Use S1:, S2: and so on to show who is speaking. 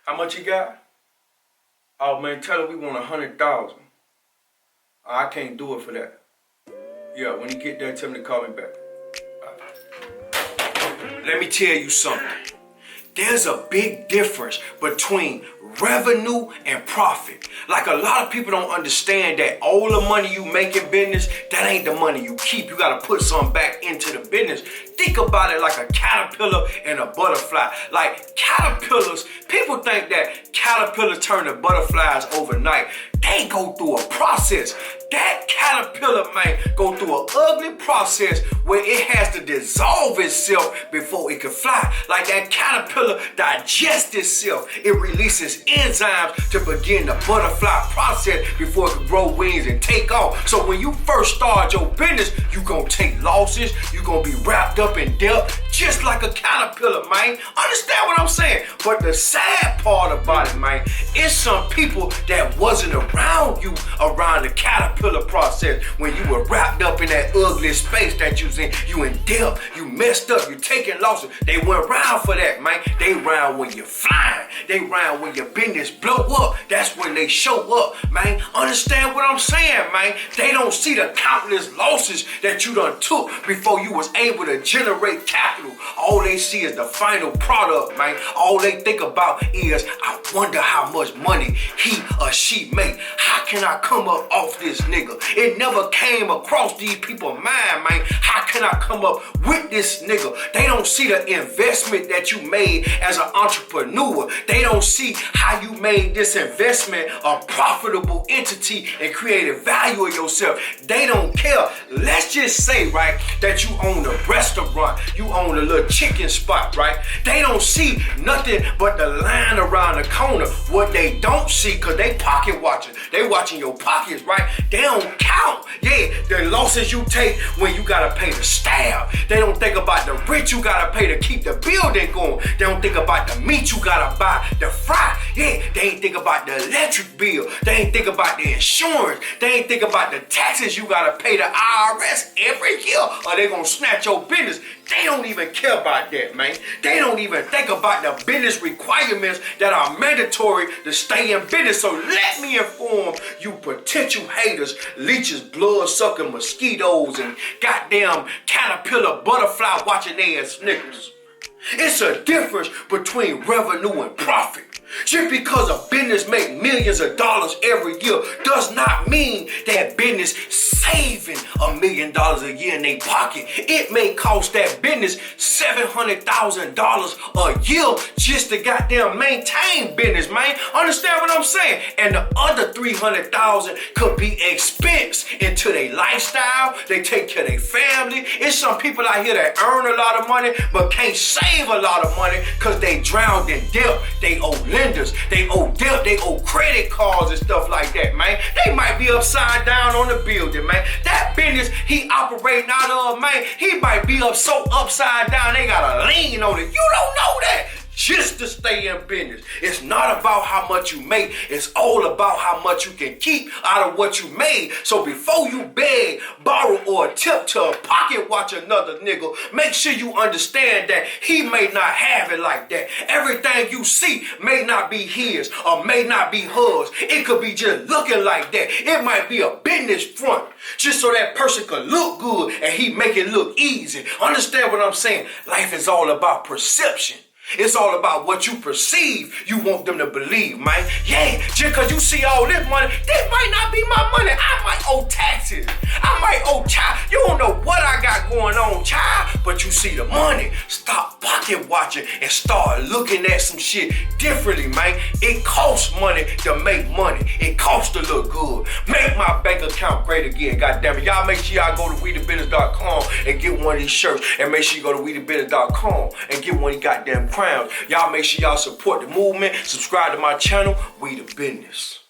S1: How much he got? Oh man, tell him we want 100,000. I can't do it for that. Yeah, when he get there, tell him to call me back. Let me tell you something. There's a big difference between revenue and profit. Like a lot of people don't understand that all the money you make in business, that ain't the money you keep. You gotta put some back into the business. Think about it like a caterpillar and a butterfly. Like caterpillars, people think that caterpillars turn to butterflies overnight. They go through a process. That caterpillar, man, go through an ugly process where it has to dissolve itself before it can fly. Like that caterpillar digests itself. It releases enzymes to begin the butterfly process before it can grow wings and take off. So when you first start your business, you gonna take losses. You gonna be wrapped up in debt, just like a caterpillar, man. Understand what I'm saying? But the sad part about it, man, is some people that wasn't around you around the caterpillar process when you were wrapped up in that ugly space that you was in. You in debt, you messed up, you taking losses. They weren't around for that, man. They around when you're flying. They around when your business blow up. That's when they show up, man. Understand what I'm saying, man? They don't see the countless losses that you done took before you was able to generate capital. All they see is the final product, man. All they think about is, I wonder how much money he or she make. How can I come up off this nigga? It never came across these people's mind, man. How can I come up with this nigga? They don't see the investment that you made as an entrepreneur. They don't see how you made this investment a profitable entity and created value of yourself. They don't care. Let's just say, right, that you own a restaurant, you own a little chicken spot, right? They don't see nothing but the line around the corner. What they don't see, because they pocket watching. They watching your pockets, right? They don't count. Yeah, the losses you take when you gotta pay the staff. They don't think about the rent you gotta pay to keep the building going. They don't think about the meat you gotta buy to fry. Yeah, they ain't think about the electric bill. They ain't think about the insurance. They ain't think about the taxes you gotta pay the IRS every year, or they gonna snatch your business. They don't even care about that, man. They don't even think about the business requirements that are mandatory to stay in business. So let me inform you potential haters, leeches, blood-sucking mosquitoes, and goddamn caterpillar butterfly watching ass niggas. It's a difference between revenue and profit. Just because a business make millions of dollars every year does not mean that business saving $1 million a year in their pocket. It may cost that business $700,000 a year just to goddamn maintain business, man. Understand what I'm saying? And the other $300,000 could be expense into their lifestyle. They take care of their family. It's some people out here that earn a lot of money but can't save a lot of money because they drowned in debt. They owe lenders, they owe debt, they owe credit cards and stuff like that, man. They might be upside down on the building, man. That business he operating out of, man, he might be up so upside down they got a lien on it. You don't know that. Just to stay in business. It's not about how much you make. It's all about how much you can keep out of what you made. So before you beg, borrow, or attempt to pocket watch another nigga, make sure you understand that he may not have it like that. Everything you see may not be his or may not be hers. It could be just looking like that. It might be a business front just so that person could look good and he make it look easy. Understand what I'm saying? Life is all about perception. It's all about what you perceive you want them to believe, man. Yeah, just because you see all this money, this might not be my money. I might owe taxes. I might owe child. You don't know what I got going on, child, but you see the money. Stop pocket watching and start looking at some shit differently, man. It costs money to make money. It costs to look good. Make my bank account great again, goddammit. Y'all make sure y'all go to WeTheBusiness.com and get one of these shirts. And make sure you go to WeTheBusiness.com and get one of these goddamn crowns. Y'all make sure y'all support the movement. Subscribe to my channel, We The Business.